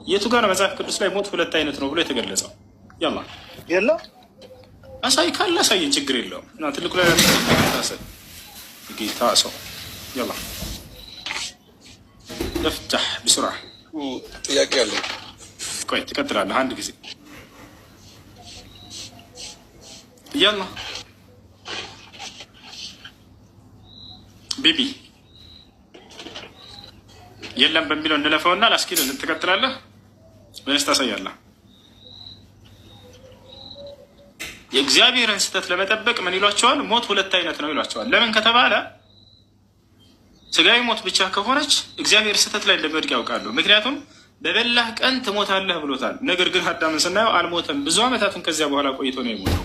የቱ ጋር መጽሐፍ ቅዱስ ላይ ሞት ሁለት አይነት ነው ብሎ የተገለጸው? ያላ የለም አሳይ ካለ አሳየን፣ ችግር የለውም። እና ትልቁ ላይ ታሰብ ጌታ ሰው ያላ افتح بسرعة ጥያቄ አለ። ቆይ ትቀጥላለህ አንድ ጊዜ ያላ ቢቢ የለም በሚለው እንለፈውና ላስኪል ትቀጥላለህ ወይስ ታሳያለህ? የእግዚአብሔርን ስህተት ለመጠበቅ ምን ይሏቸዋል? ሞት ሁለት አይነት ነው ይሏቸዋል። ለምን ከተባለ ስጋዊ ሞት ብቻ ከሆነች እግዚአብሔር ስህተት ላይ እንደሚወድቅ ያውቃሉ። ምክንያቱም በበላህ ቀን ትሞታለህ ብሎታል። ነገር ግን አዳምን ስናየው አልሞተም፣ ብዙ ዓመታትን ከዚያ በኋላ ቆይቶ ነው የሞተው።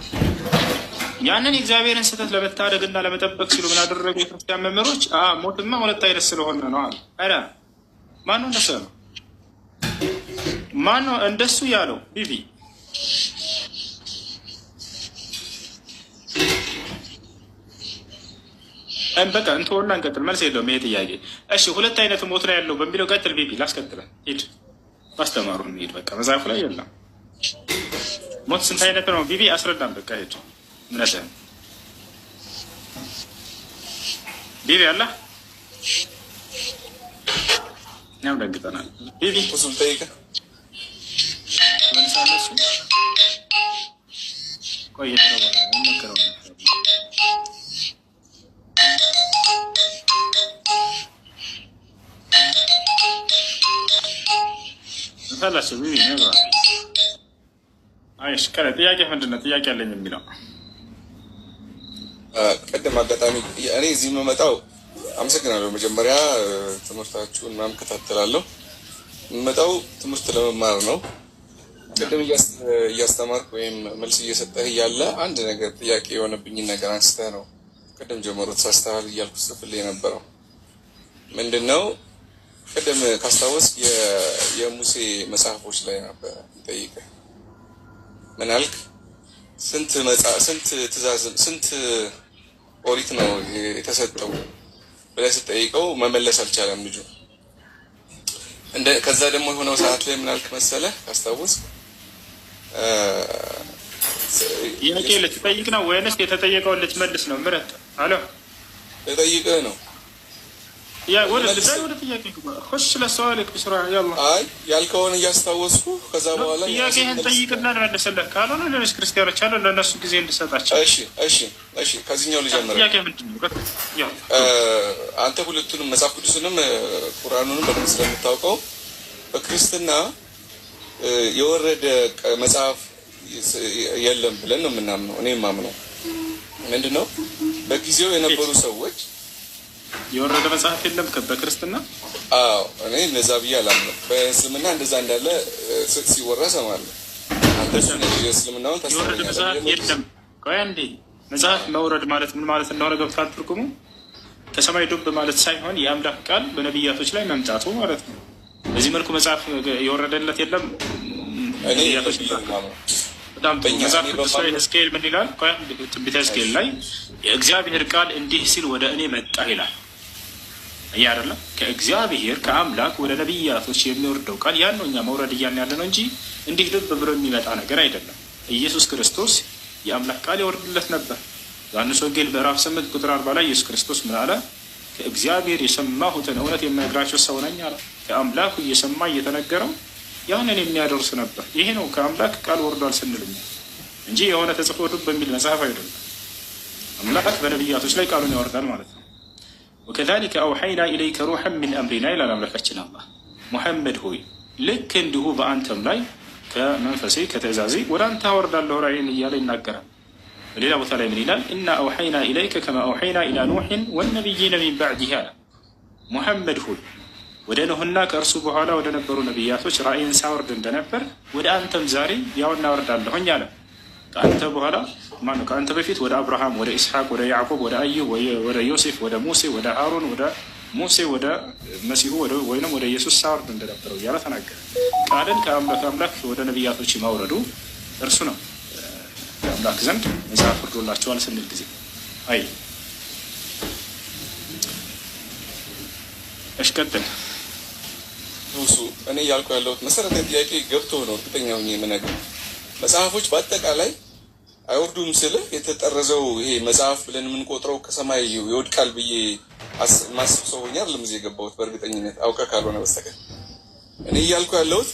ያንን የእግዚአብሔርን ስህተት ለመታደግና ለመጠበቅ ሲሉ ምን አደረጉ የክርስቲያን መምህሮች? ሞትማ ሁለት አይነት ስለሆነ ነው አሉ። ኧረ ማነው እንደሱ ያለው? ማነው እንደሱ ያለው? ቢቢ በቃ እንትሆና እንቀጥል። መልስ የለውም ይሄ ጥያቄ። እሺ ሁለት አይነት ሞት ነው ያለው በሚለው ቀጥል። ቢቢ ላስቀጥለን ሂድ፣ ማስተማሩን ሂድ። በቃ መጽሐፉ ላይ የለም። ሞት ስንት አይነት ነው ቢቢ አስረዳም። በቃ ሂድ። ምነሰን ቢቢ አለ እኛም ደግጠናል። ቢቢ እሱን ጠይቀ መልሳለሱ ቆይ የተረወረ እንከረው ታላችሁ ቢቢ ነው። አይሽ ከለ ጥያቄ ምንድን ነው? ጥያቄ አለኝ የሚለው ቀደም አጋጣሚ እኔ እዚህ የምመጣው አመሰግናለሁ። መጀመሪያ ትምህርታችሁን ምናምን እከታተላለሁ። የምመጣው ትምህርት ለመማር ነው። ቅድም እያስተማርክ ወይም መልስ እየሰጠህ እያለ አንድ ነገር ጥያቄ የሆነብኝን ነገር አንስተህ ነው ቅድም ጀምሮ ተሳስተሃል እያልኩ ጽፍልህ የነበረው ምንድን ነው? ቅድም ካስታወስ የሙሴ መጽሐፎች ላይ ነበር ጠይቀህ ምን አልክ? ስንት ትእዛዝ ስንት ኦሪት ነው የተሰጠው ብለህ ስትጠይቀው መመለስ አልቻለም ልጁ። ከዛ ደግሞ የሆነው ሰዓት ላይ ምን አልክ መሰለህ ካስታወስ? ጥያቄ ልትጠይቅ ነው ወይንስ የተጠየቀውን ልትመልስ ነው? ምረጥ አለ። ልጠይቅህ ነው። ወደ ጥያቄ ሆሽ ለሰዋልክ ብስራ ያላ አይ ያልከውን እያስታወስኩ ከዛ በኋላ ጥያቄህን ጠይቅና እንመልስልህ። ካልሆነ ሌሎች ክርስቲያኖች አሉ ለእነሱ ጊዜ እንድሰጣቸው። እሺ ከዚህኛው ልጀምር። ጥያቄ ምንድን ነው? አንተ ሁለቱንም መጽሐፍ ቅዱስንም ቁርአኑንም በደንብ ስለምታውቀው በክርስትና የወረደ መጽሐፍ የለም ብለን ነው የምናምነው። እኔ የማምነው ምንድን ነው በጊዜው የነበሩ ሰዎች የወረደ መጽሐፍ የለም በክርስትና። እኔ እንደዛ ብዬ አላምነው። በእስልምና እንደዛ እንዳለ ሲወራ ሰማለሁ። አንተ የእስልምናውን የወረደ መጽሐፍ የለም። ቆይ አንዴ መጽሐፍ መውረድ ማለት ምን ማለት እንደሆነ ገብቷል ትርጉሙ? ከሰማይ ዱብ ማለት ሳይሆን የአምላክ ቃል በነቢያቶች ላይ መምጣቱ ማለት ነው። በዚህ መልኩ መጽሐፍ የወረደለት የለም። ነቢያቶች በጣም መጽሐፍ ቅዱስ ላይ ሕዝቅኤል ምን ይላል? ትንቢተ ሕዝቅኤል ላይ የእግዚአብሔር ቃል እንዲህ ሲል ወደ እኔ መጣ ይላል። ይህ አይደለም ከእግዚአብሔር ከአምላክ ወደ ነቢያቶች የሚወርደው ቃል ያን ነው እኛ መውረድ እያልን ያለ ነው እንጂ እንዲህ ልብ ብሎ የሚመጣ ነገር አይደለም። ኢየሱስ ክርስቶስ የአምላክ ቃል ይወርድለት ነበር። ዮሐንስ ወንጌል ምዕራፍ 8 ቁጥር 40 ላይ ኢየሱስ ክርስቶስ ምን አለ? ከእግዚአብሔር የሰማሁትን እውነት የምነግራችሁ ሰው ነኝ አለ። ከአምላኩ እየሰማ እየተነገረው ያንን የሚያደርስ ነበር። ይሄ ነው ከአምላክ ቃል ወርዷል ስንልኛ እንጂ የሆነ ተጽፎ ዱብ በሚል መጽሐፍ አይደለም። አምላክ በነቢያቶች ላይ ቃሉን ያወርዳል ማለት ነው። ወከዛሊከ አውሐይና ኢለይከ ሩሐን ሚን አምሪና ይላል አምላካችን አላህ። ሙሐመድ ሆይ ልክ እንዲሁ በአንተም ላይ ከመንፈሴ ከትእዛዜ ወደ አንተ አወርዳለሁ ራእይን እያለ ይናገራል። በሌላ ቦታ ላይ ምን ይላል? ኢና አውሐይና ኢለይከ ከማ አውሐይና ኢላ ኑሕን ወነቢይነ ሚን ባዕዲህ አለ። ሙሐመድ ሆይ ወደ ኖህና ከእርሱ በኋላ ወደ ነበሩ ነቢያቶች ራእይን ሳወርድ እንደነበር ወደ አንተም ዛሬ ያው እናወርዳለሁኝ አለ። ከአንተ በኋላ ማነው? ከአንተ በፊት ወደ አብርሃም፣ ወደ ኢስሐቅ፣ ወደ ያዕቆብ፣ ወደ አዩብ፣ ወደ ዮሴፍ፣ ወደ ሙሴ፣ ወደ ሃሮን፣ ወደ ሙሴ፣ ወደ መሲሁ ወይም ወደ ኢየሱስ ሳወርድ እንደነበረው እያለ ተናገረ። ቃልን ከአምላክ ወደ ነቢያቶች ማውረዱ እርሱ ነው። ከአምላክ ዘንድ መጽሐፍ ወርዶላቸዋል ስንል ጊዜ አይ እሽቀጥል እሱ እኔ እያልኩ ያለሁት መሰረታዊ ጥያቄ ገብቶ ነው እርግጠኛ ሆኜ የምነግርህ። መጽሐፎች በአጠቃላይ አይወርዱም ስልህ የተጠረዘው ይሄ መጽሐፍ ብለን የምንቆጥረው ከሰማይ ይወድቃል ብዬ ማስብ ሰው ሆኜ አይደለም እዚህ የገባሁት፣ በእርግጠኝነት አውቀህ ካልሆነ በስተቀር። እኔ እያልኩ ያለሁት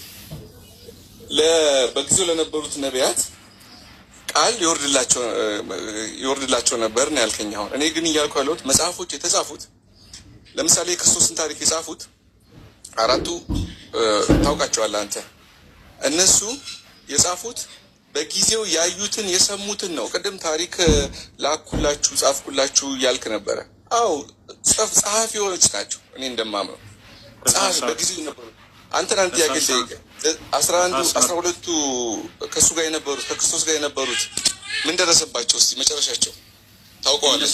በጊዜው ለነበሩት ነቢያት ቃል ይወርድላቸው ነበር ነው ያልከኝ። አሁን እኔ ግን እያልኩ ያለሁት መጽሐፎች የተጻፉት ለምሳሌ የክርስቶስን ታሪክ የጻፉት አራቱ ታውቃቸዋለህ አንተ። እነሱ የጻፉት በጊዜው ያዩትን የሰሙትን ነው። ቅድም ታሪክ ላኩላችሁ ጻፍኩላችሁ እያልክ ነበረ። አዎ ጸሐፊዎች ናቸው። እኔ እንደማምነው ጸሐፊ በጊዜው ነበሩ። አንተን አንተ ያገል 12ቱ ከሱ ጋር የነበሩት ከክርስቶስ ጋር የነበሩት ምን ደረሰባቸው? እስቲ መጨረሻቸው ታውቀዋለህ?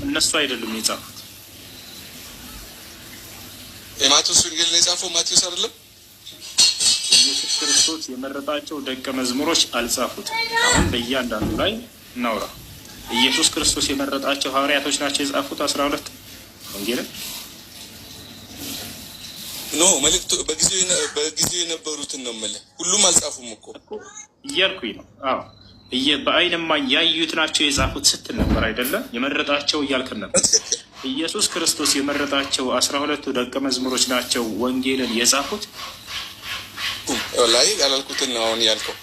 እነሱ አይደሉም የጻፉት። የማቴዎስ ወንጌል የጻፈው ማቴዎስ አይደለም። ኢየሱስ ክርስቶስ የመረጣቸው ደቀ መዝሙሮች አልጻፉትም። አሁን በእያንዳንዱ ላይ እናውራ። ኢየሱስ ክርስቶስ የመረጣቸው ሐዋርያቶች ናቸው የጻፉት 12 ወንጌልን። ኖ መልእክቱ በጊዜው የነበሩትን ነው የምልህ። ሁሉም አልጻፉም እኮ እያልኩኝ ነው። አዎ በአይን እማኝ ያዩት ናቸው የጻፉት ስትል ነበር አይደለም? የመረጣቸው እያልክን ነበር። ኢየሱስ ክርስቶስ የመረጣቸው 12ቱ ደቀ መዝሙሮች ናቸው ወንጌልን የጻፉት ላይ ያላልኩትን ነው አሁን ያልከው።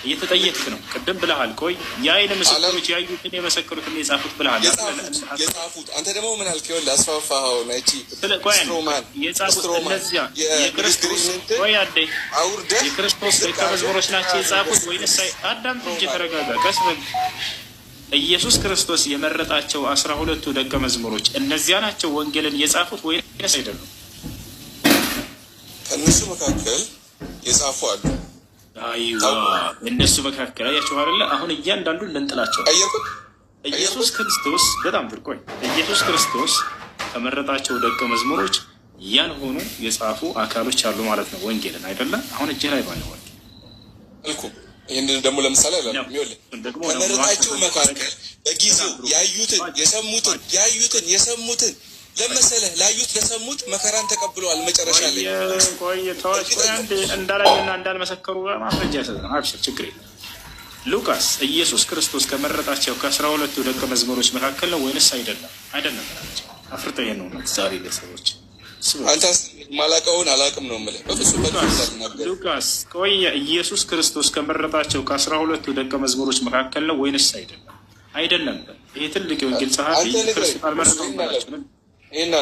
እየተጠየቅክ ነው። ቅድም ብለሃል። ቆይ የአይን ምስክሮች ያዩትን የመሰከሩትን የጻፉት ብለሃል። የጻፉት አንተ ደግሞ ምን አልክ? ይኸውልህ አስፋፋኸው። ናይቺ የጻፉት እነዚያ የክርስቶስ ደቀ መዝሙሮች ናቸው የጻፉት ወይንስ? አዳምጥ እንጂ ተረጋጋ፣ ቀስ በል። ኢየሱስ ክርስቶስ የመረጣቸው 12ቱ ደቀ መዝሙሮች እነዚያ ናቸው ወንጌልን የጻፉት ወይንስ አይደሉም? ከእነሱ መካከል የጻፉ አሉ። አይዋ እነሱ መካከል አያችሁ አይደለ? አሁን እያንዳንዱ ልንጥላቸው ኢየሱስ ክርስቶስ በጣም ትርቆይ ኢየሱስ ክርስቶስ ከመረጣቸው ደቀ መዝሙሮች ያልሆኑ የጻፉ አካሎች አሉ ማለት ነው ወንጌልን አይደለም? አሁን እጅ ላይ ባይሆን እልኩ ይህንን ደግሞ ለምሳሌ አለ ከመረጣቸው መካከል በጊዜው ያዩትን የሰሙትን ለመሰለህ ላዩት ለሰሙት መከራን ተቀብለዋል። መጨረሻ ላይ እንዳላዩና እንዳልመሰከሩ ማስረጃ ያሰዘ አብሽር፣ ችግር የለም። ሉቃስ ኢየሱስ ክርስቶስ ከመረጣቸው ከ12ቱ ደቀ መዝሙሮች መካከል ነው ወይንስ አይደለም? አይደለም ናቸው። አፍርጠኝ ነው ዛሬ ለሰዎች አንተ ማላቀውን አላቅም ነው የምልህ። ሉቃስ ቆየ ኢየሱስ ክርስቶስ ከመረጣቸው ከ12ቱ ደቀ መዝሙሮች መካከል ነው ወይንስ አይደለም? አይደለም። ይሄ ትልቅ የወንጌል ጸሐፊ ክርስቶስ አልመረጠውም ማለት ነው። ይሄን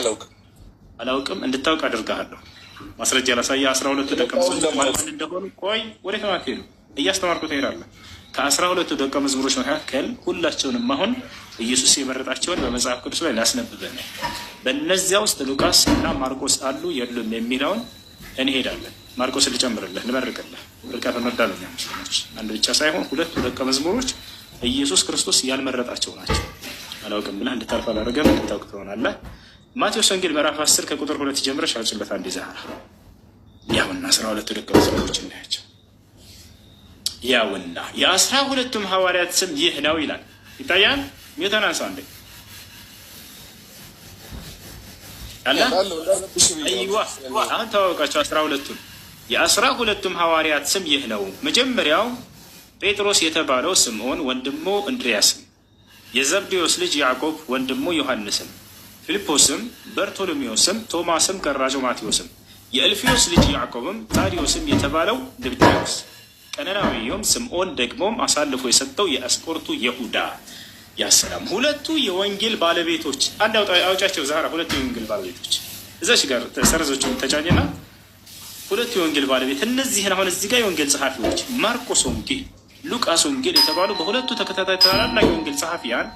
አላውቅም እንድታውቅ አድርጋለሁ። ማስረጃ ላሳየ 12ቱ ደቀ መዝሙሮች ማን እንደሆኑ። ቆይ ወደ ተማቴ ነው እያስተማርኩት ትሄዳለህ። ከ12ቱ ደቀ መዝሙሮች መካከል ሁላቸውንም አሁን ኢየሱስ የመረጣቸውን በመጽሐፍ ቅዱስ ላይ ላስነብበን ነው። በእነዚያ ውስጥ ሉቃስ እና ማርቆስ አሉ የሉም የሚለውን እንሄዳለን። ማርቆስ ልጨምርልህ፣ ልመርቅልህ። ርቀት እንወዳለን ሙስሊሞች። አንድ ብቻ ሳይሆን 2ቱ ደቀ መዝሙሮች ኢየሱስ ክርስቶስ ያልመረጣቸው ናቸው። አላውቅም ብለህ እንድታልፍ አላደረገም፣ እንድታውቅ ትሆናለህ። ማቴዎስ ወንጌል ምዕራፍ 10 ከቁጥር 2 ጀምረሽ አውጭለት አንድ ዛህራ። ያውና 12ቱ ደቀ መዝሙሮች እናያቸው። ያውና የ12ቱም ሐዋርያት ስም ይህ ነው ይላል። ይታያል። ሚተናንሳ አንዴ አላ አይዋ አሁን ተዋወቃቸው 12ቱም። የ12ቱም ሐዋርያት ስም ይህ ነው። መጀመሪያው ጴጥሮስ የተባለው ስምዖን ወንድሙ እንድርያስም፣ የዘብዴዎስ ልጅ ያዕቆብ ወንድሙ ዮሐንስም፣ ፊልጶስም፣ በርቶሎሜዎስም፣ ቶማስም፣ ቀራዡ ማቴዎስም፣ የእልፊዮስ ልጅ ያዕቆብም፣ ታዲዮስም የተባለው ልብድዮስ፣ ቀነናዊውም ስምዖን፣ ደግሞም አሳልፎ የሰጠው የአስቆርቱ ይሁዳ። ያሰላም 2ቱ የወንጌል ባለቤቶች አንድ አውጫቸው ዛራ 2ቱ የወንጌል ባለቤቶች እዛች ጋር ሰረዞቹን ተጫኝና 2ቱ የወንጌል ባለቤት እነዚህን አሁን እዚህ ጋር የወንጌል ጸሐፊዎች ማርቆስ ወንጌል፣ ሉቃስ ወንጌል የተባሉ በ2ቱ ተከታታይ ታላላቅ የወንጌል ጸሐፊያን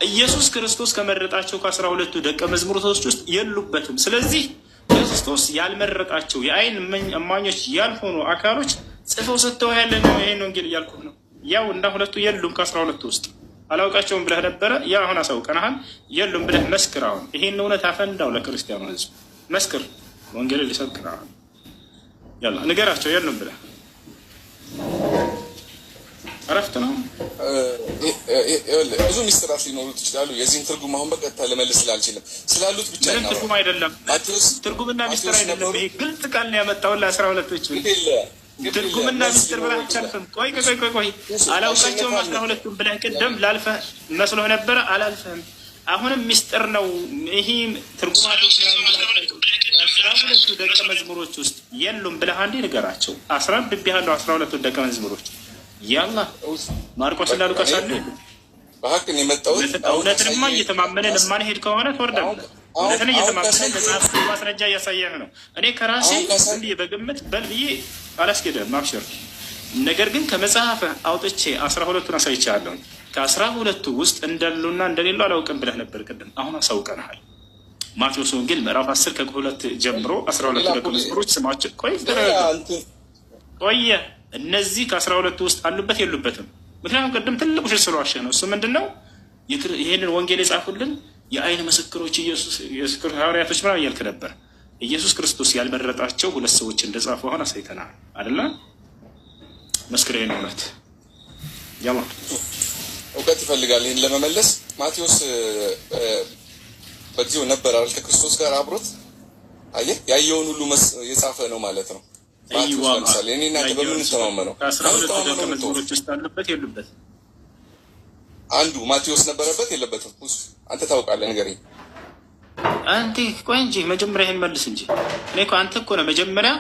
ኢየሱስ ክርስቶስ ከመረጣቸው ከ12ቱ ደቀ መዝሙሮች ውስጥ የሉበትም። ስለዚህ ክርስቶስ ያልመረጣቸው የአይን እማኞች ያልሆኑ አካሎች ጽፈው ሰጥተው ያለ ነው። ይሄን ወንጌል እያልኩ ነው። ያው እንዳ 2ቱ የሉም ከ12ቱ ውስጥ አላውቃቸውም ብለህ ነበረ። ያ አሁን አሳውቀናል። የሉም ብለህ መስክር። አሁን ይሄን እውነት አፈንዳው ለክርስቲያኑ ሕዝብ መስክር። ወንጌል ሊሰብክ ነው። ያላ ንገራቸው የሉም ብለህ እረፍት ነው። ብዙ ሚስጥራት ሊኖሩት ይችላሉ። የዚህን ትርጉም አሁን በቀጥታ ልመልስ ስላልችልም ስላሉት ብቻ ነው። ትርጉም አይደለም፣ ትርጉምና ሚስጥር አይደለም። ይሄ ግልጽ ቃል ነው ያመጣው ለ12ቶች ትርጉምና ሚስጥር ብለህ አልቻልክም። ቆይ አላውቃቸውም 12ቱን ብለህ ቅድም ላልፈህ መስሎህ ነበረ፣ አላልፈህም። አሁንም ሚስጥር ነው ይሄ ትርጉማቶች 12ቱ ደቀ መዝሙሮች ውስጥ የሉም ብለህ አንዴ ንገራቸው። 12ቱ ደቀ መዝሙሮች ያላ ማርቆስ እና ሉቃስ አለ። በሐቅን የመጣሁት እውነትንማ እየተማመንን የማንሄድ ከሆነ ትወርዳለህ። እውነትን እየተማመንን መጽሐፍ ማስረጃ እያሳየን ነው። እኔ ከራሴ እንዲህ በግምት በል ብዬ አላስኬደም ማብሸር። ነገር ግን ከመጽሐፍ አውጥቼ 12ቱን አሳይቻለሁ። ከ12ቱ ውስጥ እንዳሉና እንደሌሉ አላውቅም ብለህ ነበር ቅድም። አሁን አሳውቀናል። ማቴዎስ ወንጌል ምዕራፍ 10 ከ2 ጀምሮ 12ቱ ደቀ መዝሙሮች ስማቸው ቆየ እነዚህ ከ12ቱ ውስጥ አሉበት የሉበትም? ምክንያቱም ቅድም ትልቁ ሽር ስለዋሸህ ነው። እሱ ምንድን ነው? ይህንን ወንጌል የጻፉልን የአይን ምስክሮች ሐዋርያቶች ምናምን እያልክ ነበር። ኢየሱስ ክርስቶስ ያልመረጣቸው 2 ሰዎች እንደጻፉ አሁን አሳይተናል አይደለ? መስክር ይህን እውነት ያማ እውቀት ይፈልጋል። ይህን ለመመለስ ማቴዎስ በጊዜው ነበር አይደል? ከክርስቶስ ጋር አብሮት አየህ፣ ያየውን ሁሉ የጻፈ ነው ማለት ነው። ለምሳሌ እኔ እናንተ በምንተማመነው ውስጥ አለበት የሉበት? አንዱ ማቴዎስ ነበረበት የለበትም? አንተ ታውቃለህ፣ ንገረኝ። አንተ ቆይ እንጂ መጀመሪያ ይሄን መልስ እንጂ። እኔ እኮ አንተ እኮ ነው መጀመሪያ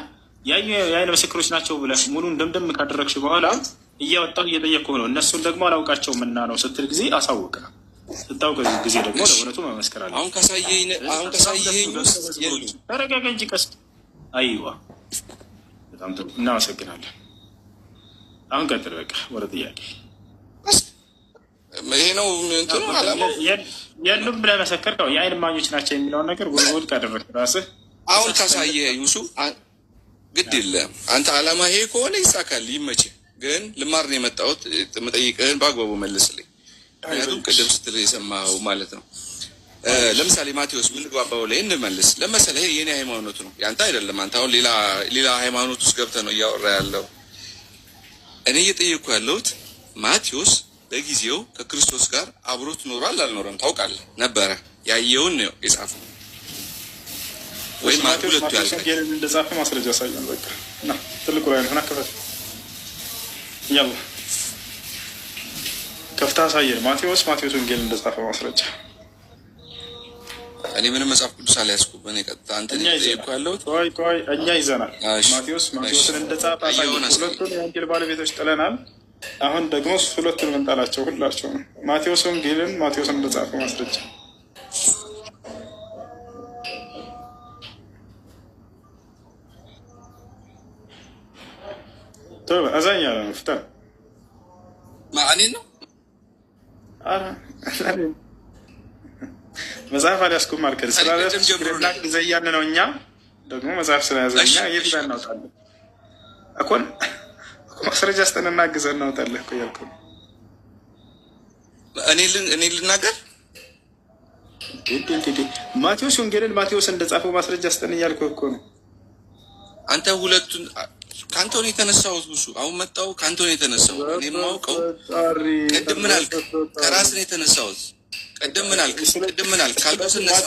የአይን ምስክሮች ናቸው ብለህ ሙሉን ደምደም ካደረግሽ በኋላ እያወጣሁ እየጠየቅኩህ ነው። እነሱን ደግሞ አላውቃቸውም እና ነው ስትል ጊዜ አሳውቅ። ስታውቅ ጊዜ ደግሞ ለእውነቱ መመስከር አለ። አሁን ካሳየኸኝ ተረጋጋ እንጂ ቀስ አይዋ። በጣም ጥሩ እናመሰግናለን። አሁን ቀጥል። በቃ ወደ ጥያቄ ይሄ ነው እንትኑ አላማው። የሉም ብለህ መሰከርከው የአይን እማኞች ናቸው የሚለውን ነገር ውድቅ አደረግህ ራስህ። አሁን ካሳየህ ዩሱፍ ግድ የለም አንተ አላማ ይሄ ከሆነ ይሳካል፣ ይመችህ። ግን ልማር ነው የመጣሁት፣ መጠይቅህን በአግባቡ መልስልኝ። ምክንያቱም ቅድም ስትል የሰማኸው ማለት ነው። ለምሳሌ ማቴዎስ የምንግባባው ላይ እንመልስ። ለምሳሌ ይሄ የኔ ሃይማኖት ነው ያንተ አይደለም። አንተ አሁን ሌላ ሃይማኖት ውስጥ ገብተህ ነው እያወራ ያለው። እኔ እየጠየቅኩ ያለሁት ማቴዎስ በጊዜው ከክርስቶስ ጋር አብሮት ኖሯል አልኖረም? ታውቃለህ? ነበረ። ያየውን ነው የጻፈው ወይም ሁለቱ ያልከኝ እንደጻፈ ማስረጃ ያሳያል። በቃ እና ትልቁ ላይ ነው አከፈት ያው ከፍታ አሳየን። ማቴዎስ ወንጌል እንደጻፈ ማስረጃ። እኔ ምንም መጽሐፍ ቅዱስ አልያዝኩም። እኔ ቀጥታ አንተ እየጠየቅኩ ያለሁት ቆይ እኛ ይዘናል። ማቴዎስን እንደጻፈ አሳየን። ሁለቱን የወንጌል ባለቤቶች ጥለናል። አሁን ደግሞ ሁለቱን መንጣላቸው ሁላቸው ነው። ማቴዎስን እንደጻፈ ማስረጃ طيب أزاي فطر ما علينا መጽሐፍ አልያዝኩም ማርከር ስላልያዝኩ ዘያን ነው። እኛ ደግሞ መጽሐፍ ስለያዘኛ የት ላይ እናውጣለን? አኮን ማስረጃ ስተንና ግዘን እናውጣለን እኮ ያልኩ። እኔ ልናገር ማቴዎስ ወንጌልን ማቴዎስ እንደጻፈው ማስረጃ ስተን እያልኩ እኮ ነው። አንተ ሁለቱን ከአንተ ነው የተነሳሁት። ብዙ አሁን መጣሁ ከአንተ ነው የተነሳሁት። እኔ የማውቀው ቅድም ምን አልክ? ከራስ ነው የተነሳሁት። ቅድም ምን አልክ? ካልከው ስነሳ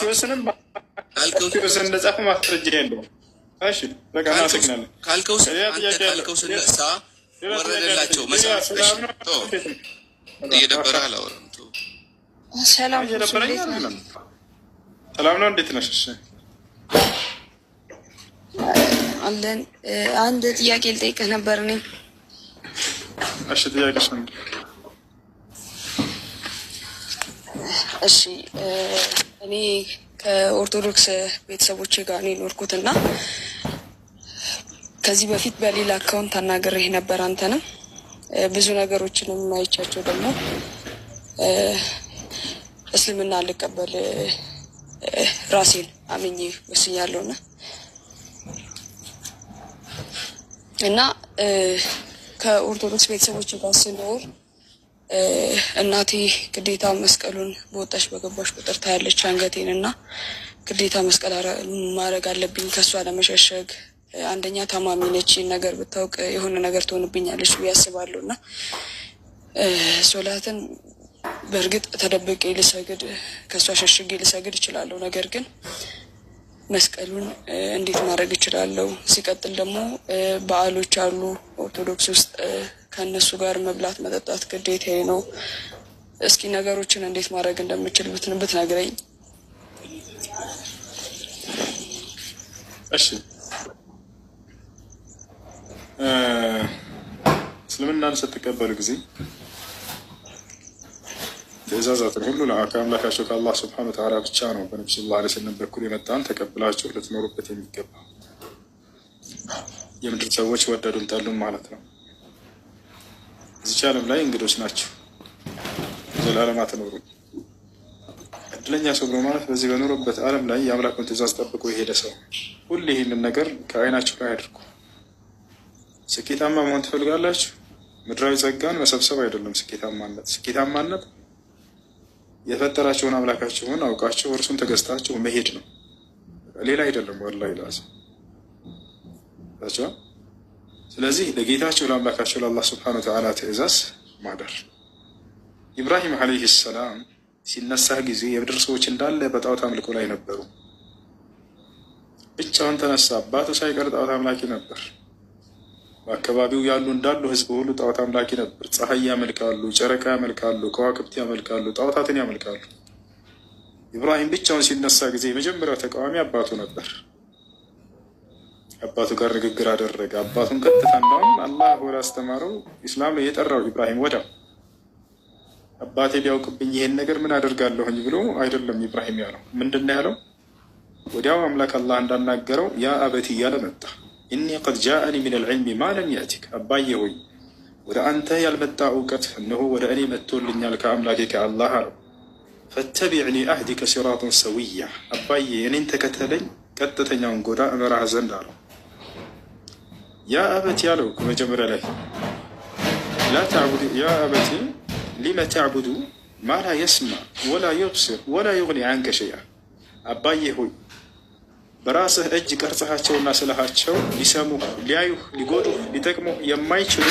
እንደጻፈ ማስረጃ የለውም። እሺ በቃ እናመሰግናለን። ካልከው ስነሳ ወረደላቸው መጽሐፍ። እሺ እየደበረህ አላወራም። ሰላም ነው። እንዴት ነሽ? አለን። አንድ ጥያቄ ልጠይቅህ ነበር እኔ። እሺ ጥያቄሽ ነው? እሺ እኔ ከኦርቶዶክስ ቤተሰቦቼ ጋር ነው የኖርኩት እና ከዚህ በፊት በሌላ አካውንት አናግሬህ ነበር አንተንም ብዙ ነገሮችን የማይቻቸው ደግሞ እስልምና ልቀበል ራሴን አምኜ ወስኛለሁና እና ከኦርቶዶክስ ቤተሰቦች ጋር ስኖር እናቴ ግዴታ መስቀሉን በወጣሽ በገባሽ ቁጥር ታያለች አንገቴን እና ግዴታ መስቀል ማድረግ አለብኝ ከእሷ ለመሸሸግ። አንደኛ ታማሚ ነች፣ ነገር ብታውቅ የሆነ ነገር ትሆንብኛለች ብዬ አስባለሁ እና ሶላትን በእርግጥ ተደብቄ ልሰግድ ከእሷ ሸሽጌ ልሰግድ እችላለሁ። ነገር ግን መስቀሉን እንዴት ማድረግ እችላለሁ? ሲቀጥል ደግሞ በዓሎች አሉ ኦርቶዶክስ ውስጥ ከእነሱ ጋር መብላት መጠጣት ግዴታዬ ነው። እስኪ ነገሮችን እንዴት ማድረግ እንደምችል ብትነግረኝ። እሺ እስልምናን ስትቀበሉ ጊዜ ትእዛዛትን ሁሉ ከአምላካቸው ከአላህ ስብሐነሁ ወተዓላ ብቻ ነው በነብዩ ሰለላሁ ዐለይሂ ወሰለም በኩል የመጣን ተቀብላችሁ ልትኖሩበት የሚገባ። የምድር ሰዎች ወደዱም ጠሉም ማለት ነው። እዚች ዓለም ላይ እንግዶች ናቸው፣ ዘላለም አትኖሩም። እድለኛ ሰው ብሎ ማለት በዚህ በኖሩበት ዓለም ላይ የአምላኩን ትእዛዝ ጠብቆ የሄደ ሰው። ሁሌ ይህንን ነገር ከአይናችሁ ላይ አድርጉ። ስኬታማ መሆን ትፈልጋላችሁ? ምድራዊ ጸጋን መሰብሰብ አይደለም ስኬታማነት። ስኬታማነት የፈጠራቸውን አምላካቸውን አውቃቸው እርሱን ተገዝታቸው መሄድ ነው፣ ሌላ አይደለም። ወላሂ ላዝ። ስለዚህ ለጌታቸው ለአምላካቸው ለአላህ ስብሐነሁ ወተዓላ ትእዛዝ ማደር። ኢብራሂም ዓለይሂ ሰላም ሲነሳ ጊዜ የምድር ሰዎች እንዳለ በጣዖት አምልኮ ላይ ነበሩ። ብቻውን ተነሳ። አባቱ ሳይቀር ጣዖት አምላኪ ነበር። በአካባቢው ያሉ እንዳሉ ህዝብ ሁሉ ጣዖት አምላኪ ነበር። ፀሐይ ያመልካሉ፣ ጨረቃ ያመልካሉ፣ ከዋክብት ያመልካሉ፣ ጣዖታትን ያመልካሉ። ኢብራሂም ብቻውን ሲነሳ ጊዜ የመጀመሪያው ተቃዋሚ አባቱ ነበር። አባቱ ጋር ንግግር አደረገ። አባቱን ቀጥታ እንዳውም አላህ ወደ አስተማረው ኢስላም ላይ የጠራው ኢብራሂም ወዲያው አባቴ ቢያውቅብኝ ይሄን ነገር ምን አደርጋለሁኝ ብሎ አይደለም ኢብራሂም ያለው። ምንድን ነው ያለው? ወዲያው አምላክ አላህ እንዳናገረው ያ አበቲ እያለ መጣ። ኢኒ ቀድ ጃአኒ ሚነል ዒልሚ ማ ለም የእቲክ፣ አባዬ ሆይ ወደ አንተ ያልመጣ እውቀት እነሆ ወደ እኔ መጥቶልኛል ከአምላኬ ከአላህ አለው። ፈተቢዕኒ አህዲከ ሲራጡን ሰዊያ፣ አባዬ እኔን ተከተለኝ ቀጥተኛውን ጎዳ እመራህ ዘንድ አለው። ያ አበቲ ያለው መጀመሪያ ላይ ላ ተዕቡዱ ያ አበቲ ሊመ ተዕቡዱ ማ ላ የስማዕ ወላ ዩብሲር ወላ ዩግኒ ዐንከ ሸይአ፣ አባዬ ሆይ በራስህ እጅ ቀርጸሃቸውና ስለሃቸው ሊሰሙህ፣ ሊያዩህ፣ ሊጎዱህ፣ ሊጠቅሙህ የማይችሉ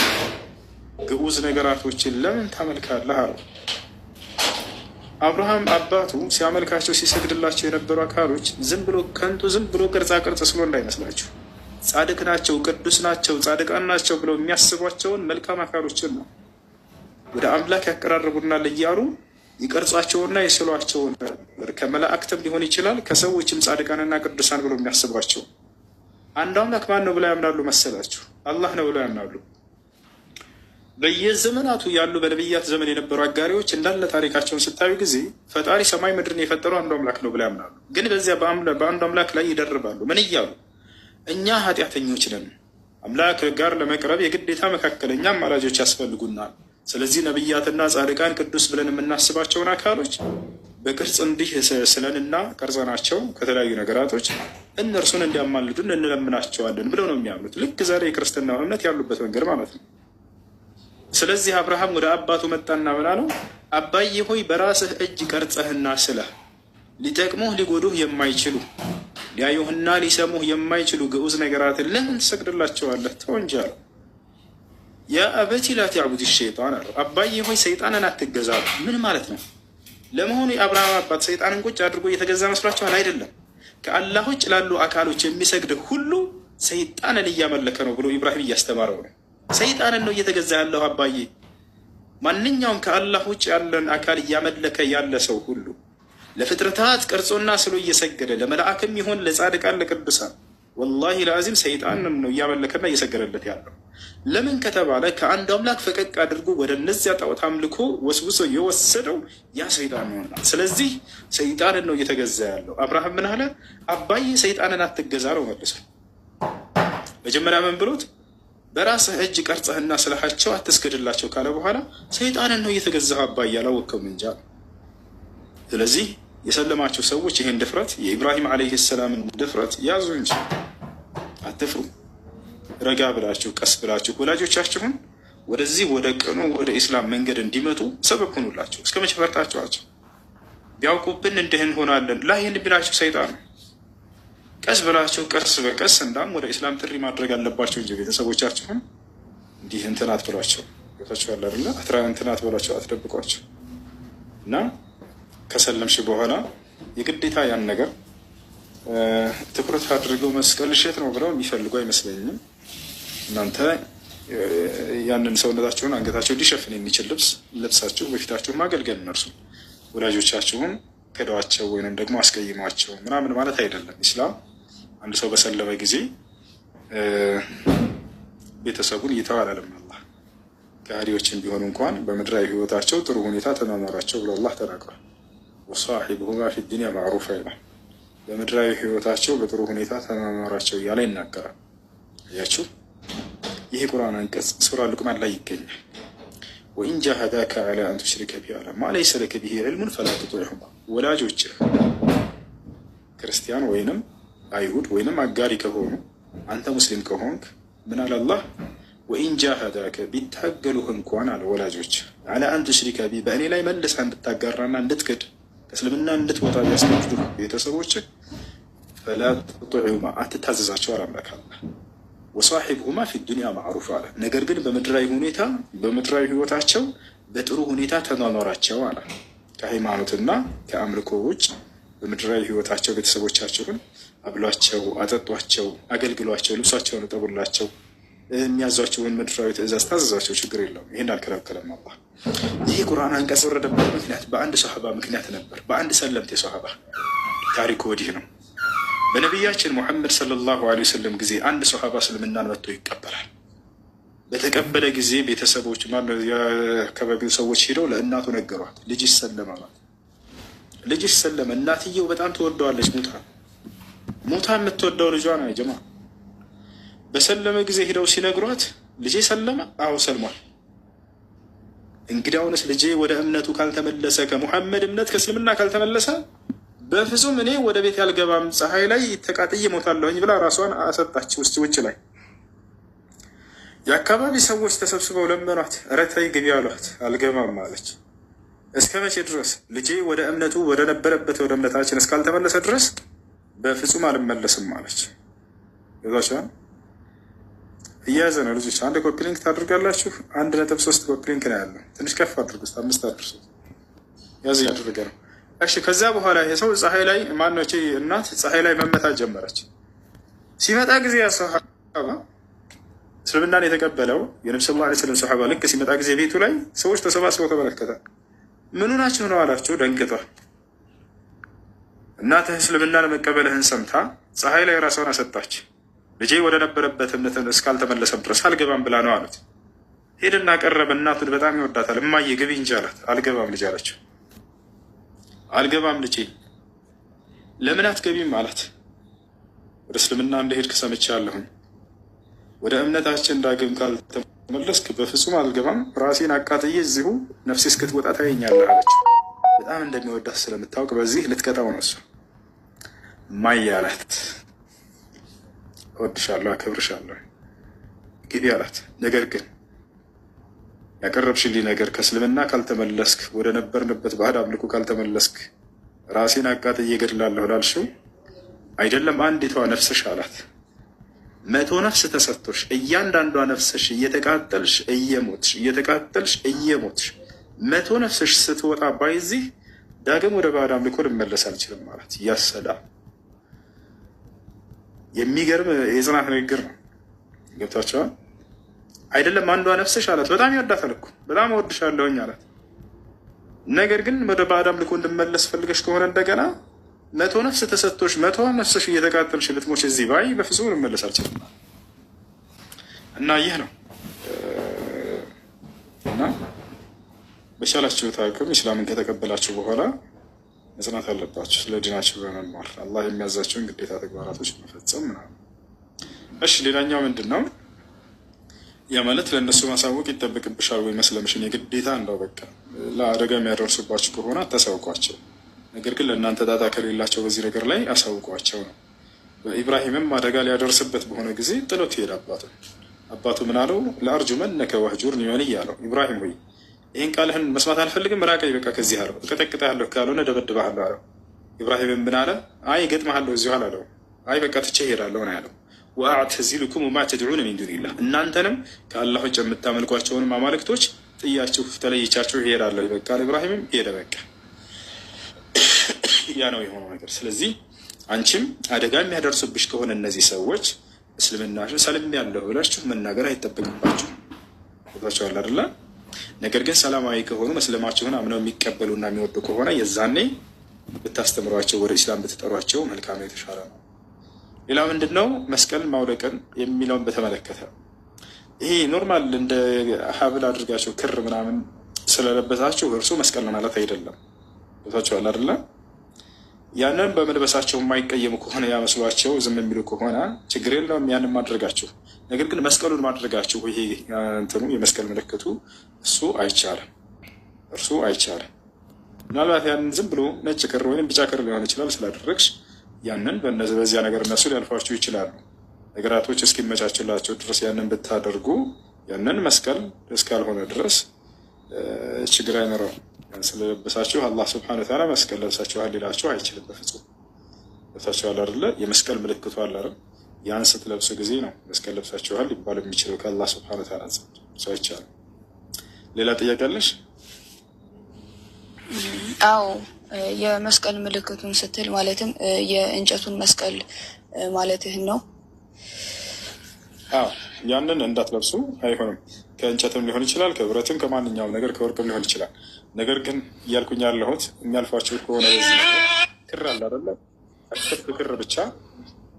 ግዑዝ ነገራቶችን ለምን ታመልካለህ አለው። አብርሃም አባቱ ሲያመልካቸው ሲሰግድላቸው የነበሩ አካሎች ዝም ብሎ ከንቱ ዝም ብሎ ቅርጻ ቅርጽ ስሎ እንዳይመስላችሁ ጻድቅ ናቸው፣ ቅዱስ ናቸው፣ ጻድቃን ናቸው ብለው የሚያስቧቸውን መልካም አካሎችን ነው ወደ አምላክ ያቀራርቡናል እያሉ ይቀርጿቸውና የስሏቸውን ከመላእክትም ሊሆን ይችላል ከሰዎችም ጻድቃንና ቅዱሳን ብሎ የሚያስቧቸው። አንድ አምላክ ማን ነው ብለው ያምናሉ መሰላችሁ? አላህ ነው ብለው ያምናሉ። በየዘመናቱ ያሉ በነቢያት ዘመን የነበሩ አጋሪዎች እንዳለ ታሪካቸውን ስታዩ ጊዜ ፈጣሪ ሰማይ ምድርን የፈጠረው አንዱ አምላክ ነው ብለው ያምናሉ። ግን በዚያ በአንዱ አምላክ ላይ ይደርባሉ። ምን እያሉ? እኛ ኃጢአተኞች ነን፣ አምላክ ጋር ለመቅረብ የግዴታ መካከለኛ አማላጆች ያስፈልጉናል። ስለዚህ ነቢያትና ጻድቃን ቅዱስ ብለን የምናስባቸውን አካሎች በቅርጽ እንዲህ ስለንና ቀርጸናቸው ከተለያዩ ነገራቶች እነርሱን እንዲያማልዱን እንለምናቸዋለን ብለው ነው የሚያምኑት። ልክ ዛሬ የክርስትና እምነት ያሉበት መንገድ ማለት ነው። ስለዚህ አብርሃም ወደ አባቱ መጣና ምን አለው? አባዬ ሆይ በራስህ እጅ ቀርጸህና ስለህ ሊጠቅሙህ ሊጎዱህ የማይችሉ ሊያዩህና ሊሰሙህ የማይችሉ ግዑዝ ነገራትን ለምን ትሰግድላቸዋለህ? ተው እንጂ አለው። ያ አበቲ ላ ተዕቡድ ሸይጣን አለው። አባዬ ሆይ ሰይጣንን አትገዛ። ምን ማለት ነው? ለመሆኑ የአብርሃም አባት ሰይጣንን ቁጭ አድርጎ እየተገዛ መስሏቸዋል? አይደለም። ከአላህ ውጭ ላሉ አካሎች የሚሰግድ ሁሉ ሰይጣንን እያመለከ ነው ብሎ ኢብራሂም እያስተማረው ነው። ሰይጣንን ነው እየተገዛ ያለው አባዬ። ማንኛውም ከአላህ ውጭ ያለን አካል እያመለከ ያለ ሰው ሁሉ ለፍጥረታት ቀርጾና ስሎ እየሰገደ ለመላእክም ይሆን ለጻድቃን ለቅዱሳን ወላሂ ለአዚም ሰይጣንን ነው እያመለከና እየሰገደለት ያለው። ለምን ከተባለ ከአንዱ አምላክ ፈቀቅ አድርጎ ወደ እነዚያ ጣዖት አምልኮ ወስውሶ የወሰደው ያ ሰይጣን ነው። ስለዚህ ሰይጣንን ነው እየተገዛ ያለው። አብርሃም ምን አለ? አባዬ ሰይጣንን አትገዛ ነው መልሰው። መጀመሪያ ምን ብሎት? በራስህ እጅ ቀርጸህና ስለሃቸው አትስገድላቸው ካለ በኋላ ሰይጣንን ነው እየተገዛህ አባዬ አላወቅከውም እንጃ። ስለዚህ የሰለማቸው ሰዎች ይሄን ድፍረት የኢብራሂም ዓለይሂ ሰላምን ድፍረት ያዙ እንጂ አትፍሩ። ረጋ ብላችሁ ቀስ ብላችሁ ወላጆቻችሁን ወደዚህ ወደ ቀኑ ወደ ኢስላም መንገድ እንዲመጡ ሰበብ ሁኑላቸው። እስከ መቼ ፈርታችኋቸው? ቢያውቁብን እንዲህ እንሆናለን ላይ የሚላችሁ ሰይጣን ነው። ቀስ ብላችሁ ቀስ በቀስ እንዳም ወደ ኢስላም ጥሪ ማድረግ አለባቸው እንጂ ቤተሰቦቻችሁን እንዲህ እንትን አትብሏቸው። ገብታችኋል አይደለ? እንትን አትበሏቸው፣ አትደብቋቸው። እና ከሰለምሽ በኋላ የግዴታ ያን ነገር ትኩረት አድርገው መስቀል እሸት ነው ብለው የሚፈልጉ አይመስለኝም። እናንተ ያንን ሰውነታችሁን አንገታቸው ሊሸፍን የሚችል ልብስ ለብሳችሁ በፊታችሁ ማገልገል፣ እነርሱ ወላጆቻችሁን ክደዋቸው ወይንም ደግሞ አስቀይሟቸው ምናምን ማለት አይደለም። ኢስላም አንድ ሰው በሰለመ ጊዜ ቤተሰቡን ይተው አላለም። አላህ ከሃዲዎችን ቢሆኑ እንኳን በምድራዊ ህይወታቸው ጥሩ ሁኔታ ተማመሯቸው ብሎ አላህ ተናግሯል። ወሳሒብሁማ ፊ ዱንያ ማዕሩፋ ይላል። በምድራዊ ህይወታቸው በጥሩ ሁኔታ ተማመሯቸው እያለ ይናገራል። አያችሁ፣ ይህ ቁርአን አንቀጽ ሱራ ሉቅማን ላይ ይገኛል። ወኢን ጃሃዳከ ዐላ አን ቱሽሪከ ቢ ማ ለይሰ ለከ ቢሂ ዒልሙን ፈላ ቱጢዕሁማ። ወላጆችህ ክርስቲያን ወይንም አይሁድ ወይንም አጋሪ ከሆኑ አንተ ሙስሊም ከሆንክ ምን አለ አላህ? ወኢን ጃሃዳከ ቢታገሉህ እንኳን አለ ወላጆች ዐላ አን ቱሽሪከ ቢ በእኔ ላይ መልሰህ እንድታጋራና እንድትክድ ከእስልምና እንድትወጣ ቢያስገድዱህ ቤተሰቦችህ ፈላ ቱጢዕሁማ አትታዘዛቸው አለ አምላክ አላህ። ወሳሒብሁማ ፊ ዱንያ ማዕሩፍ አለ። ነገር ግን በምድራዊ ሁኔታ በምድራዊ ህይወታቸው በጥሩ ሁኔታ ተኗኗራቸው አለ። ከሃይማኖትና ከአምልኮ ውጭ በምድራዊ ህይወታቸው ቤተሰቦቻቸውን አብሏቸው፣ አጠጧቸው፣ አገልግሏቸው፣ ልብሳቸውን እጠቡላቸው፣ የሚያዟቸውን ምድራዊ ትእዛዝ ታዘዟቸው፣ ችግር የለውም። ይህን አልከለከለም አላህ። ይህ ቁርአን አንቀጽ ወረደበት ምክንያት በአንድ ሰሃባ ምክንያት ነበር። በአንድ ሰለምቴ ሰሃባ ታሪኩ ወዲህ ነው። በነቢያችን ሙሐመድ ሰለላሁ ዐለይሂ ወሰለም ጊዜ አንድ ሰሃባ እስልምናን መጥቶ ይቀበላል። በተቀበለ ጊዜ ቤተሰቦች የአካባቢው ሰዎች ሄደው ለእናቱ ነገሯት። ልጅ ይሰለማል። ልጅ ይሰለመ። እናትየው በጣም ትወደዋለች። ሞታ የምትወደው ልጇ ነው። ጀማ በሰለመ ጊዜ ሄደው ሲነግሯት ልጄ ሰለመ? አዎ ሰልሟል። እንግዲያውንስ ልጄ ወደ እምነቱ ካልተመለሰ ከሙሐመድ እምነት ከእስልምና ካልተመለሰ በፍጹም እኔ ወደ ቤት ያልገባም፣ ፀሐይ ላይ ተቃጥዬ ሞታለሁኝ ብላ ራሷን አሰጣች። ውጭ ላይ የአካባቢ ሰዎች ተሰብስበው ለመኗት። ኧረ ተይ ግቢ አሏት። አልገባም አለች። እስከ መቼ ድረስ? ልጄ ወደ እምነቱ ወደ ነበረበት ወደ እምነታችን እስካልተመለሰ ድረስ በፍጹም አልመለስም አለች። ዛቻን እያያዘ ነው። ልጆች አንድ ኮፒሊንክ ታደርጋላችሁ። 1.3 ኮፒሊንክ ነው ያለው። ትንሽ ከፍ አድርጉ፣ 5 አድርሱ። ያዝ ያደረገ ነው። እሺ ከዛ በኋላ የሰው ፀሐይ ላይ ማነች እናት ፀሐይ ላይ መመታት ጀመረች። ሲመጣ ጊዜ ያ ሰሃባ እስልምናን የተቀበለው የነብዩ ሰለላሁ ዐለይሂ ወሰለም ሰሃባ ልክ ሲመጣ ጊዜ ቤቱ ላይ ሰዎች ተሰባስበው ተመለከተ። ምኑ ናችሁ ነው አላቸው። ደንግጧል። እናትህ እስልምናን መቀበልህን ሰምታ ፀሐይ ላይ ራሷን አሰጣች። ልጄ ወደ ነበረበት እምነት እስካልተመለሰም ድረስ አልገባም ብላ ነው አሉት። ሄድና ቀረበ። እናቱን በጣም ይወዳታል። እማዬ ግቢ እንጂ አላት። አልገባም ልጅ አለችው። አልገባም ልጄ። ለምን አትገቢም አላት። ወደ እስልምና እንደሄድክ ሰምቻለሁኝ። ወደ እምነታችን ዳግም ካልተመለስክ በፍጹም አልገባም። ራሴን አቃጥዬ እዚሁ ነፍሴ እስክትወጣ ታየኛለህ አለችው። በጣም እንደሚወዳት ስለምታውቅ በዚህ ልትቀጣው ነው። እሱ እማዬ አላት፣ እወድሻለሁ፣ አከብርሻለሁ፣ ግቢ አላት። ነገር ግን ያቀረብሽልኝ ነገር ከእስልምና ካልተመለስክ ወደ ነበርንበት ባዕድ አምልኮ ካልተመለስክ ራሴን አቃጥዬ እገድላለሁ ላልሽው አይደለም አንዲቷ ነፍስሽ አላት 100 ነፍስ ተሰጥቶሽ እያንዳንዷ ነፍስሽ እየተቃጠልሽ እየሞትሽ እየተቃጠልሽ እየሞትሽ 100 ነፍስሽ ስትወጣ ባይዚህ ዳግም ወደ ባዕድ አምልኮ ልመለስ አልችልም ማለት ያሰላ። የሚገርም የጽናት ንግግር ነው። ገብታችኋል አይደለም? አንዷ ነፍስሽ አላት። በጣም ይወዳታል እኮ በጣም እወድሻለሁኝ አላት። ነገር ግን ወደ ባዕድ አምልኮ እንድመለስ ፈልገሽ ከሆነ እንደገና 100 ነፍስ ተሰጥቶሽ 100 ነፍስሽ እየተቃጠልሽ ልትሞች እዚህ ባይ በፍጹም ልመለስ አልችልም። እና ይህ ነው እና በቻላችሁት አቅም ኢስላምን ከተቀበላችሁ በኋላ መጽናት አለባችሁ። ስለ ዲናችሁ በመማር አላህ የሚያዛቸውን ግዴታ ተግባራቶች መፈጸም ምናምን። እሺ ሌላኛው ምንድን ነው? ያ ማለት ለእነሱ ማሳወቅ ይጠበቅብሻል ወይ መስለምሽን የግዴታ እንደው በቃ ለአደጋ የሚያደርሱባችሁ ከሆነ አታሳውቋቸው። ነገር ግን ለእናንተ ጣጣ ከሌላቸው በዚህ ነገር ላይ አሳውቋቸው ነው። በኢብራሂምም አደጋ ሊያደርስበት በሆነ ጊዜ ጥሎት ይሄድ አባቱ ምን አለው? ለአርጁመነከ ወህጁርኒ መሊያ አለው። ኢብራሂም ሆይ ይህን ቃልህን መስማት አልፈልግም፣ ራቀኝ በቃ ከዚህ አለው። እቀጠቅጥሃለሁ ካልሆነ ደበድብሃለሁ አለው። ኢብራሂምም ምን አለ? አይ እገጥምሃለሁ እዚሁ አላለው። አይ በቃ ትቼ እሄዳለሁ ነው ያለው። ወአዕተዚሉኩም ወማ ተድዑነ ሚን ዱኒላህ እናንተንም ከአላህ ውጭ የምታመልኳቸውንም አማልክቶች ጥያችሁ ተለይቻችሁ እሄዳለሁ። በቃ ኢብራሂምም ሄደ። በቃ ያ ነው የሆነው ነገር። ስለዚህ አንቺም አደጋ የሚያደርሱብሽ ከሆነ እነዚህ ሰዎች እስልምናሽን ሰልሜያለሁ ብላችሁ መናገር አይጠበቅባችሁ። ቦታቸዋል አይደለ? ነገር ግን ሰላማዊ ከሆኑ መስለማችሁን አምነው የሚቀበሉና የሚወዱ ከሆነ የዛኔ ብታስተምሯቸው፣ ወደ ኢስላም ብትጠሯቸው መልካም የተሻለ ነው። ሌላ ምንድን ነው መስቀል ማውለቅን የሚለውን በተመለከተ ይሄ ኖርማል እንደ ሀብል አድርጋቸው ክር ምናምን ስለለበሳችሁ እርሱ መስቀል ነው ማለት አይደለም። ቦታቸዋል አይደለ? ያንን በመልበሳቸው የማይቀየሙ ከሆነ ያመስሏቸው ዝም የሚሉ ከሆነ ችግር የለውም ያንን ማድረጋችሁ። ነገር ግን መስቀሉን ማድረጋችሁ ይሄ እንትኑ የመስቀል ምልክቱ እሱ አይቻልም፣ እርሱ አይቻልም። ምናልባት ያንን ዝም ብሎ ነጭ ክር ወይም ቢጫ ክር ሊሆን ይችላል ስላደረግሽ ያንን በዚያ ነገር እነሱ ሊያልፏችሁ ይችላሉ። ነገራቶች እስኪመቻችላቸው ድረስ ያንን ብታደርጉ ያንን መስቀል እስካልሆነ ድረስ ችግር አይኖረውም። ስለለበሳችሁ አላህ ስብሐነ ወተዓላ መስቀል ለብሳችኋል ሊላችሁ አይችልም በፍጹም። ለብሳችኋል አይደለ? የመስቀል ምልክቱ አለ አይደል? ያን ስትለብሱ ጊዜ ነው መስቀል ለብሳችኋል ሊባል የሚችለው ከአላህ ስብሐነ ወተዓላ ዘንድ። ሰው አይቻልም። ሌላ ጥያቄ አለሽ? አዎ የመስቀል ምልክቱን ስትል ማለትም የእንጨቱን መስቀል ማለትህን ነው? አዎ ያንን እንዳትለብሱ አይሆንም። ከእንጨትም ሊሆን ይችላል፣ ከብረትም፣ ከማንኛውም ነገር ከወርቅም ሊሆን ይችላል። ነገር ግን እያልኩኝ ያለሁት የሚያልፏቸው ከሆነ በዚህ ነገር ክር አለ አይደለ?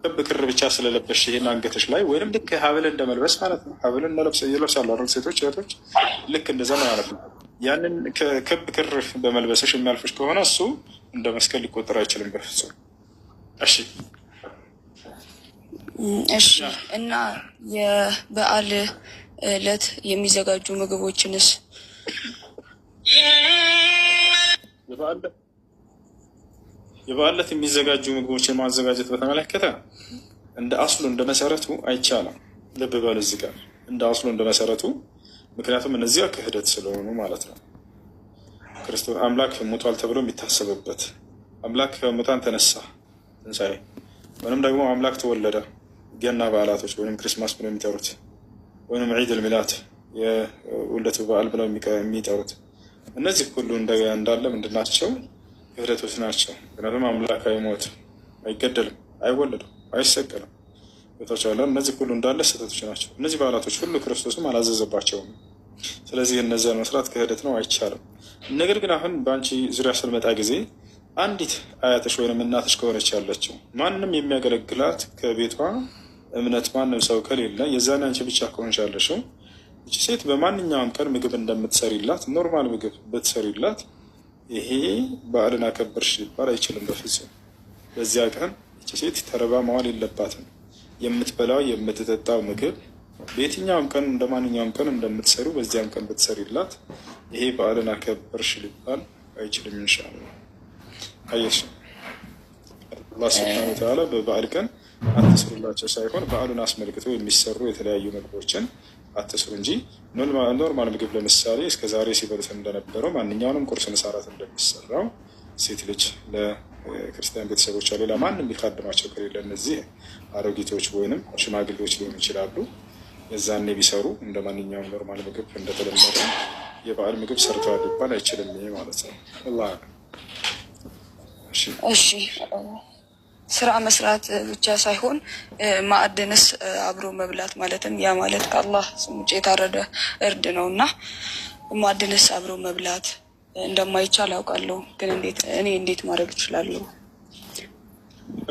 ክብ ክር ብቻ ስለለበሽ ይሄን አንገትሽ ላይ ወይንም ልክ ሀብል እንደመልበስ ማለት ነው። ሀብልን ይለብሳሉ አይደል ሴቶች እህቶች? ልክ እንደዛ ማለት ነው። ያንን ክብ ክር በመልበስሽ የሚያልፍሽ ከሆነ እሱ እንደ መስቀል ሊቆጠር አይችልም በፍጹም። እሺ እሺ። እና የበዓል ዕለት የሚዘጋጁ ምግቦችንስ? የበዓል ዕለት የሚዘጋጁ ምግቦችን ማዘጋጀት በተመለከተ እንደ አስሉ እንደ መሰረቱ አይቻልም። ልብ በል እዚህ ጋር እንደ አስሉ እንደ መሰረቱ፣ ምክንያቱም እነዚያ ክህደት ስለሆኑ ማለት ነው። ክርስቶስ አምላክ ሞቷል ተብሎ የሚታሰብበት አምላክ ከሙታን ተነሳ ትንሣኤ፣ ወይም ደግሞ አምላክ ተወለደ ገና በዓላቶች ወይም ክሪስማስ ብለው የሚጠሩት ወይም ዒድ ልሚላት የውልደቱ በዓል ብለው የሚጠሩት እነዚህ ሁሉ እንዳለ ምንድን ናቸው? ክህደቶች ናቸው። ምክንያቱም አምላክ አይሞትም፣ አይገደልም፣ አይወለድም፣ አይሰቀልም። ቦታቸዋለ እነዚህ ሁሉ እንዳለ ስህተቶች ናቸው። እነዚህ በዓላቶች ሁሉ ክርስቶስም አላዘዘባቸውም። ስለዚህ እነዚያን መስራት ክህደት ነው፣ አይቻልም። ነገር ግን አሁን በአንቺ ዙሪያ ስልመጣ ጊዜ አንዲት አያትሽ ወይም እናትሽ ከሆነች ያለችው ማንም የሚያገለግላት ከቤቷ እምነት ማንም ሰው ከሌለ የዛን አንቺ ብቻ ከሆንሽ ያለሽው እቺ ሴት በማንኛውም ቀን ምግብ እንደምትሰሪላት ኖርማል ምግብ ብትሰሪላት ይሄ በዓልን አከበርሽ ሊባል አይችልም በፍጹም። በዚያ ቀን እቺ ሴት ተረባ መዋል የለባትም። የምትበላው የምትጠጣው ምግብ በየትኛውም ቀን እንደ ማንኛውም ቀን እንደምትሰሩ በዚያም ቀን ብትሰሪላት ይሄ በዓልን አከበርሽ ሊባል አይችልም። ኢንሻአላህ አየሽ፣ አላህ ሱብሓነሁ ወተዓላ በበዓል ቀን አትስሩላቸው ሳይሆን በዓሉን አስመልክቶ የሚሰሩ የተለያዩ ምግቦችን አትስሩ እንጂ ኖርማል ምግብ ለምሳሌ እስከዛሬ ሲበሉት እንደነበረው ማንኛውንም ቁርስ ምሳራት እንደሚሰራው ሴት ልጅ ለክርስቲያን ቤተሰቦቿ ሌላ ማንም ሊካድማቸው ከሌለ እነዚህ አሮጊቶች ወይንም ሽማግሌዎች ሊሆኑ ይችላሉ። የዛኔ ቢሰሩ እንደ ማንኛውም ኖርማል ምግብ እንደተለመደ የበዓል ምግብ ሰርተዋል ሊባል አይችልም። ይሄ ማለት ነው። አላህ እሺ ስራ መስራት ብቻ ሳይሆን ማዕድንስ አብሮ መብላት ማለትም ያ ማለት ከአላህ ስም ውጭ የታረደ እርድ ነው እና ማዕድንስ አብሮ መብላት እንደማይቻል አውቃለሁ። ግን እንዴት ማድረግ እችላለሁ?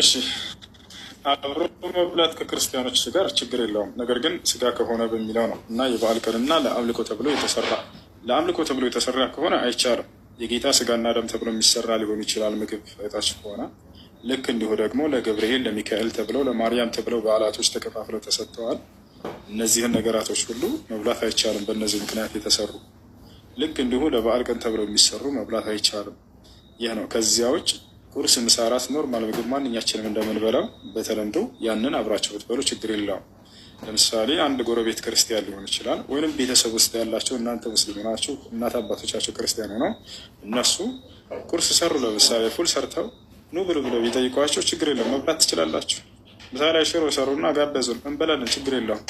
እሺ አብሮ መብላት ከክርስቲያኖች ጋር ችግር የለውም። ነገር ግን ስጋ ከሆነ በሚለው ነው እና የበዓል ቀንና ለአምልኮ ተብሎ የተሰራ ከሆነ አይቻልም። የጌታ ስጋና ደም ተብሎ የሚሰራ ሊሆን ይችላል ምግብ አይታች ከሆነ ልክ እንዲሁ ደግሞ ለገብርኤል ለሚካኤል ተብለው ለማርያም ተብለው በዓላቶች ተከፋፍለው ተሰጥተዋል። እነዚህን ነገራቶች ሁሉ መብላት አይቻልም። በእነዚህ ምክንያት የተሰሩ ልክ እንዲሁ ለበዓል ቀን ተብለው የሚሰሩ መብላት አይቻልም። ይህ ነው። ከዚያ ውጭ ቁርስ፣ ምሳ፣ ራት ኖርማል ምግብ ማንኛችንም እንደምንበላው በተለምዶ ያንን አብራቸው ብትበሉ ችግር የለውም። ለምሳሌ አንድ ጎረቤት ክርስቲያን ሊሆን ይችላል፣ ወይንም ቤተሰብ ውስጥ ያላቸው እናንተ ሙስሊም ናችሁ፣ እናት አባቶቻቸው ክርስቲያን ሆነው እነሱ ቁርስ ሰሩ፣ ለምሳሌ ፉል ሰርተው ኑ ብሎ ቢጠይቋቸው ችግር የለም መብላት ትችላላችሁ። ምሳ ላይ ሽሮ ሰሩና ጋበዙን፣ እንበላለን፣ ችግር የለውም።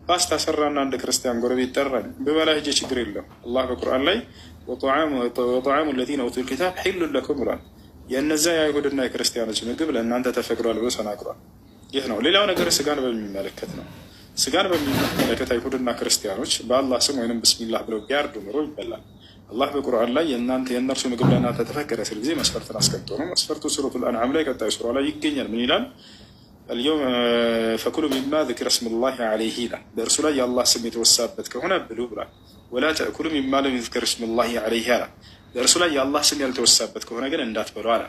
ፓስታ ሰራና አንድ ክርስቲያን ጎረቤት ጠራኝ፣ ብበላ ሂጄ ችግር የለውም። አላህ በቁርአን ላይ ወጠዓሙ ለዚነ ኡቱል ኪታብ ሒሉን ለኩም ብሏል። የእነዚያ የአይሁድና የክርስቲያኖች ምግብ ለእናንተ ተፈቅዷል ብሎ ተናግሯል። ይህ ነው። ሌላው ነገር ስጋን በሚመለከት ነው። ስጋን በሚመለከት አይሁድና ክርስቲያኖች በአላህ ስም ወይም ብስሚላህ ብለው ቢያርዱ ኑሮ ይበላል። አላህ በቁርአን ላይ የእነርሱ ምግብ ለእናንተ ተፈቀደ ሲል ጊዜ መስፈርትን አስቀምጦ ነው። መስፈርቱ ሱረቱል አንዓም ላይ ቀጣዩ ሱራ ላይ ይገኛል። ምን ይላል? አልየውም ፈኩሉ ሚማ ذكر اسم الله عليه ይላል። በእርሱ ላይ የአላህ ስም የተወሳበት ከሆነ ብሉ ብሏል። ወላ ተእኩሉ ሚማ ለም يذكر اسم الله عليه አለ። በእርሱ ላይ የአላህ ስም ያልተወሳበት ከሆነ ግን እንዳትበሉ አለ።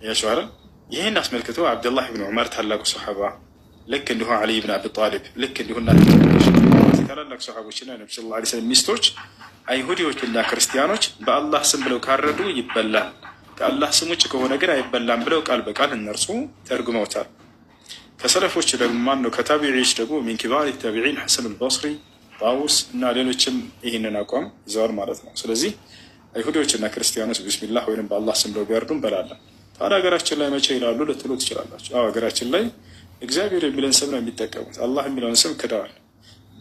ያሸዋረ ይህን አስመልክቶ አብደላህ ብን ዑመር ታላቁ ሰሓባ፣ ልክ እንዲሁ ዓሊ ብን አቢ ጣሊብ፣ ልክ እንዲሁ ታላላቅ ሰሓቦችና ነቢ ስ ላ ስለም ሚስቶች አይሁዲዎችና ክርስቲያኖች በአላህ ስም ብለው ካረዱ ይበላል፣ ከአላህ ስም ውጭ ከሆነ ግን አይበላም ብለው ቃል በቃል እነርሱ ተርጉመውታል። ከሰለፎች ደግሞ ማን ነው? ከታቢዒዎች ደግሞ ሚን ኪባር ታቢዒን ሐሰን አልበስሪ፣ ጣውስ እና ሌሎችም ይህንን አቋም ይዘዋል ማለት ነው። ስለዚህ አይሁዶችና ክርስቲያኖች ቢስሚላህ ወይም በአላህ ስም ብለው ቢያርዱ እንበላለን። ታዲያ ሀገራችን ላይ መቼ ይላሉ ልትሉ ትችላላችሁ። ሀገራችን ላይ እግዚአብሔር የሚለን ስም ነው የሚጠቀሙት። አላህ የሚለውን ስም ክደዋል።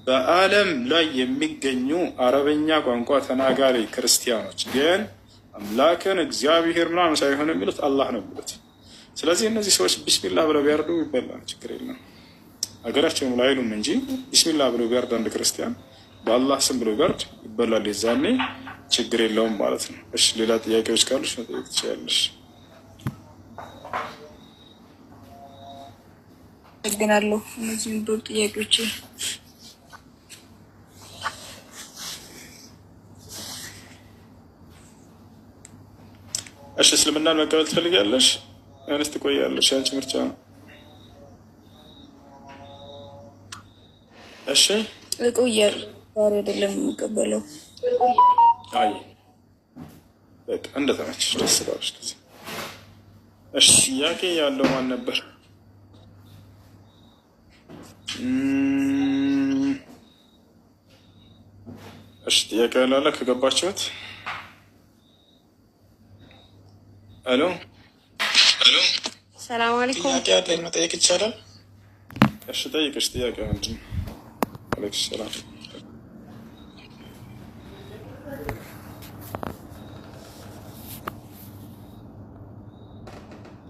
በዓለም ላይ የሚገኙ አረበኛ ቋንቋ ተናጋሪ ክርስቲያኖች ግን አምላክን እግዚአብሔር ምናምን ሳይሆን የሚሉት አላህ ነው የሚሉት። ስለዚህ እነዚህ ሰዎች ቢስሚላህ ብለው ቢያርዱ ይበላል፣ ችግር የለም። ሀገራችን ላይ አይሉም እንጂ ቢስሚላህ ብለው ቢያርድ አንድ ክርስቲያን በአላህ ስም ብለው ቢያርድ ይበላል። የዛኔ ችግር የለውም ማለት ነው። እሺ ሌላ ጥያቄዎች ካሉሽ መጠየቅ ትችላለሽ። አመሰግናለሁ። እነዚህ ሁሉ ጥያቄዎች እሺ እስልምናን መቀበል ትፈልጊያለሽ? አንስት ትቆያለሽ? አንቺ ምርጫ ነው። እሺ እቆያለሁ። ዛሬ አይደለም የምቀበለው። አይ በቃ እንደተመቸሽ ደስ ባለሽ ጊዜ። እሺ ጥያቄ ያለው ማን ነበር? እሺ ጥያቄ ያላለ ከገባችሁት ሄሎ ሰላም አለይኩም። ጥያቄ ያለኝ መጠየቅ ይቻላል? እሺ ጠይቅሽ። ጥያቄ ምንድን ነው? አለይኩም ሰላም።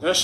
እሺ